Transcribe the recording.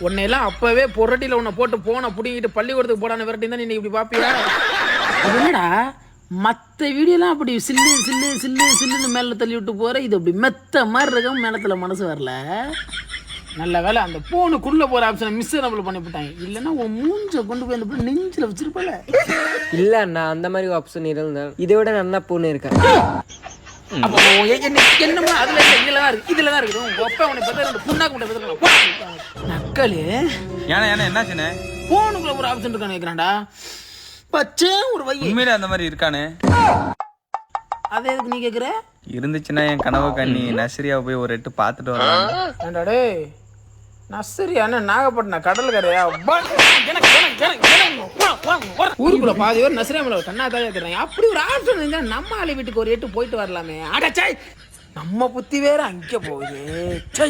உன்னையெல்லாம் அப்பவே பொரட்டியில் உன்னை போட்டு போன பிடிங்கிட்டு பள்ளிக்கூடத்துக்கு போடான விரட்டி தான் நீ இப்படி பார்ப்பியா? என்னடா மற்ற வீடியோலாம் அப்படி சில்லு சில்லு சில்லு சில்லுன்னு மேலே தள்ளி விட்டு போகிற, இது அப்படி மெத்த மாதிரி இருக்கும், மேலத்தில் மனசு வரல. நல்ல வேலை அந்த போனுக்குள்ளே போகிற ஆப்ஷனை மிஸ்ஸரபிள் பண்ணிவிட்டாங்க. இல்லைன்னா உன் மூஞ்சை கொண்டு போய் அந்த நெஞ்சில் வச்சிருப்பல. இல்லை அண்ணா, அந்த மாதிரி ஆப்ஷன் இருந்தால் இதை விட நல்லா பொண்ணு இருக்கேன். அப்போ என்னமா அதில் இதில் தான் இருக்குது, இதில் தான் இருக்குது. உங்கள் அப்பா உன்னை பார்த்தா புண்ணாக்கு மட்டும் நக்கலு. ஏன்னா என்னாச்சுண்ணே? போனுக்குள்ளே ஒரு ஆப்ஷன் இருக்கான்னு கேட்குறான்டா. பச்சை ஒரு வை. உண்மையில அந்த மாதிரி இருக்கானே? அதை எதுக்கு நீ கேட்குற? இருந்துச்சுன்னா என் கனவு கண்ணி நர்சரியா போய் ஒரு எட்டு பார்த்துட்டு வரலாம். ஏண்டாடே நர்சரியான நாகப்பட்டினம் கடல் கரையா? ஊருக்குள்ள பாதி பேர் நர்சரியா மேல கண்ணா தான் கேட்குறாங்க. அப்படி ஒரு ஆப்ஷன் இருந்தா நம்ம ஆளு வீட்டுக்கு ஒரு எட்டு போயிட்டு வரலாமே. அடச்சாய் நம்ம புத்தி வேற அங்கே போகுது. சை.